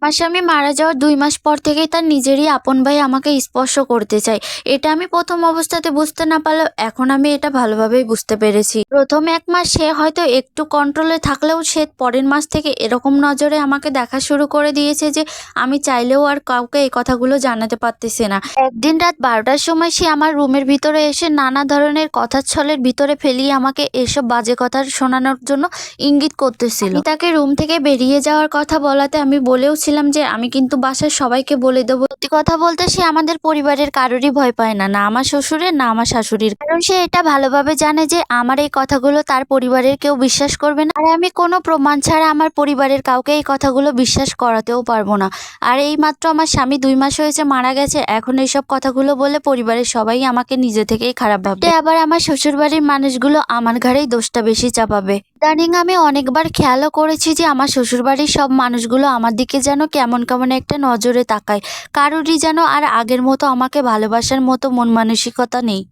আমার স্বামী মারা যাওয়ার ২ মাস পর থেকেই তার নিজেরই আপন ভাই আমাকে স্পর্শ করতে চায়। এটা আমি ১ম অবস্থাতে বুঝতে না পারলেও এখন আমি এটা ভালোভাবেই বুঝতে পেরেছি। ১ম ১ মাস সে হয়তো একটু কন্ট্রোলে থাকলেও সে পরের মাস থেকে এরকম নজরে আমাকে দেখা শুরু করে দিয়েছে যে আমি চাইলেও আর কাউকে এই কথাগুলো জানাতে পারতেছি না। একদিন রাত ১২টার সময় সে আমার রুমের ভিতরে এসে নানা ধরনের কথার ছলের ভিতরে ফেলিয়ে আমাকে এসব বাজে কথা শোনানোর জন্য ইঙ্গিত করতেছিল। আমি তাকে রুম থেকে বেরিয়ে যাওয়ার কথা বলাতে আমি বলেও ছিলাম যে আমি কিন্তু বাসার সবাইকে বলে দেবো। সত্যি কথা বলতে সে আমাদের পরিবারের কারোরই ভয় পায় না, না আমার শ্বশুরের না আমার শাশুড়ির। কারণ সে এটা ভালোভাবে জানে যে আমার এই কথাগুলো তার পরিবারের কেউ বিশ্বাস করবে না, আর আমি কোনো প্রমাণ ছাড়া আমার পরিবারের কাউকে এই কথাগুলো বিশ্বাস করাতেও পারবো না। আর এই মাত্র আমার স্বামী ২ মাস হয়েছে মারা গেছে, এখন এইসব কথাগুলো বলে পরিবারের সবাই আমাকে নিজে থেকেই খারাপ ভাববে। আবার আমার শ্বশুরবাড়ির মানুষগুলো আমার ঘাড়েই দোষটা বেশি চাপাবে। ইদানিং আমি অনেকবার খেয়ালও করেছি যে আমার শ্বশুরবাড়ির সব মানুষগুলো আমার দিকে যেন কেমন কেমন একটা নজরে তাকায়। কারোরই যেন আর আগের মতো আমাকে ভালোবাসার মতো মন মানসিকতা নেই।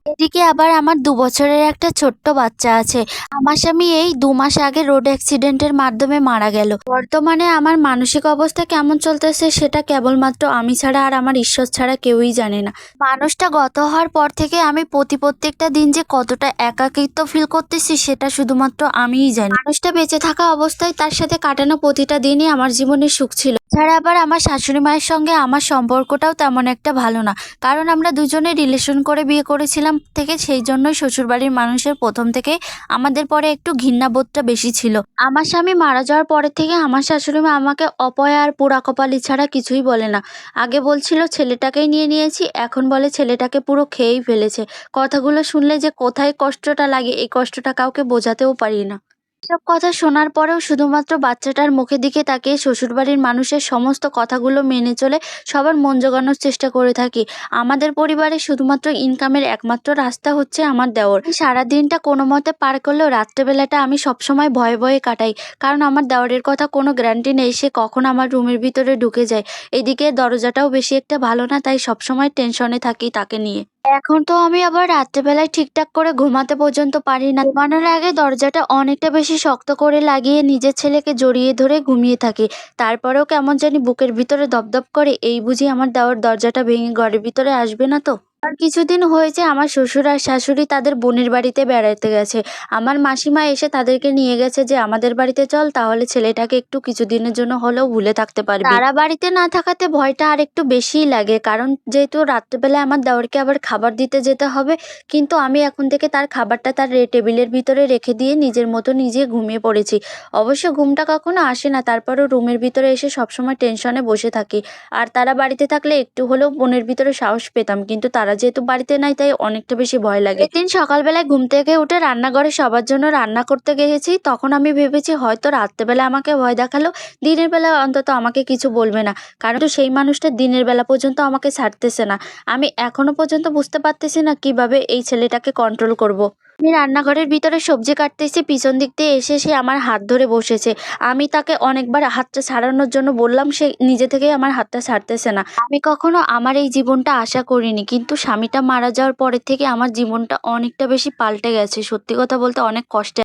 এদিকে আবার আমার ২ বছরের একটা ছোট্ট বাচ্চা আছে। আমার স্বামী এই ২ মাস আগে রোড অ্যাক্সিডেন্টের মাধ্যমে মারা গেল। বর্তমানে আমার মানসিক অবস্থা কেমন চলতেছে সেটা কেবলমাত্র আমি ছাড়া আর আমার ঈশ্বর ছাড়া কেউই জানে না। মানুষটা গত হওয়ার পর থেকে আমি প্রত্যেকটা দিন যে কতটা একাকিত্ব ফিল করতেছি সেটা শুধুমাত্র আমিই জানি। মানুষটা বেঁচে থাকা অবস্থায় তার সাথে কাটানো প্রতিটা দিনই আমার জীবনে সুখ ছিল। এছাড়া আবার আমার শাশুড়ি মায়ের সঙ্গে আমার সম্পর্কটাও তেমন একটা ভালো না, কারণ আমরা দুজনে রিলেশন করে বিয়ে করেছিলাম থেকে সেই জন্যই শ্বশুরবাড়ির মানুষের প্রথম থেকে আমাদের পরে একটু ঘৃণাবোধটা বেশি ছিল। আমার স্বামী মারা যাওয়ার পরের থেকে আমার শাশুড়ি মা আমাকে অপয়া আর পোড়া কপালি ছাড়া কিছুই বলে না। আগে বলছিল ছেলেটাকেই নিয়ে নিয়েছি, এখন বলে ছেলেটাকে পুরো খেয়েই ফেলেছে। কথাগুলো শুনলে যে কোথায় কষ্টটা লাগে এই কষ্টটা কাউকে বোঝাতেও পারি না। এসব কথা শোনার পরেও শুধুমাত্র বাচ্চাটার মুখের দিকে তাকিয়ে শ্বশুরবাড়ির মানুষের সমস্ত কথাগুলো মেনে চলে সবার মন জোগানোর চেষ্টা করে থাকি। আমাদের পরিবারে শুধুমাত্র ইনকামের একমাত্র রাস্তা হচ্ছে আমার দেওর। সারাদিনটা কোনো মতে পার করলেও রাত্রেবেলাটা আমি সবসময় ভয়ে ভয়ে কাটাই, কারণ আমার দেওরের কথা কোনো গ্যারান্টি নেই সে কখন আমার রুমের ভিতরে ঢুকে যায়। এদিকে দরজাটাও বেশি একটা ভালো না, তাই সবসময় টেনশনে থাকি তাকে নিয়ে। এখন তো আমি আবার রাত্রেবেলায় ঠিকঠাক করে ঘুমাতে পর্যন্ত পারি না। ঘুমানোর আগে দরজাটা অনেকটা বেশি শক্ত করে লাগিয়ে নিজের ছেলেকে জড়িয়ে ধরে ঘুমিয়ে থাকি। তারপরেও কেমন জানি বুকের ভিতরে দপদপ করে, এই বুঝি আমার দেওর দরজাটা ভেঙে ঘরের ভিতরে আসবে না তো। আর কিছুদিন হয়েছে আমার শ্বশুর আর শাশুড়ি তাদের বোনের বাড়িতে বেড়াতে গেছে। আমার মাসিমা এসে তাদেরকে নিয়ে গেছে যে আমাদের বাড়িতে চল, তাহলে ছেলেটাকে একটু কিছুদিনের জন্য হলেও ভুলে থাকতে পারবি। তারা বাড়িতে না থাকাতে ভয়টা আর একটু বেশিই লাগে, কারণ যেহেতু রাত্রেবেলায় আমার দেওরকে আবার খাবার দিতে যেতে হবে। কিন্তু আমি এখন থেকে তার খাবারটা তার টেবিলের ভিতরে রেখে দিয়ে নিজের মতো নিজে ঘুমিয়ে পড়েছি। অবশ্য ঘুমটা কখনো আসে না, তারপরও রুমের ভিতরে এসে সবসময় টেনশনে বসে থাকি। আর তারা বাড়িতে থাকলে একটু হলেও মনের ভিতরে সাহস পেতাম, কিন্তু তারা যেহেতু বাড়িতে নাই তাই অনেকটা বেশি ভয় লাগে। একদিন সকালবেলায় ঘুম থেকে উঠে রান্নাঘরে সবার জন্য রান্না করতে গেছি, তখন আমি ভেবেছি হয়তো রাত্রেবেলা আমাকে ভয় দেখালো, দিনের বেলা অন্তত আমাকে কিছু বলবে না, কারণ সেই মানুষটা দিনের বেলা পর্যন্ত আমাকে ছাড়তেছে না। আমি এখনো পর্যন্ত বুঝতে পারতেছি না কিভাবে এই ছেলেটাকে কন্ট্রোল করব। আমি রান্নাঘরের ভিতরে সবজি কাটতেছি, পিছন দিক দিয়ে এসে সে আমার হাত ধরে বসেছে। আমি তাকে অনেকবার হাতটা ছাড়ানোর জন্য বললাম, সে নিজে থেকেই আমার হাতটা ছাড়তেছে না। আমি কখনো আমার এই জীবনটা আশা করিনি, কিন্তু স্বামীটা মারা যাওয়ার পরের থেকে আমার জীবনটা অনেকটা বেশি পাল্টে গেছে। সত্যি কথা বলতে অনেক কষ্টে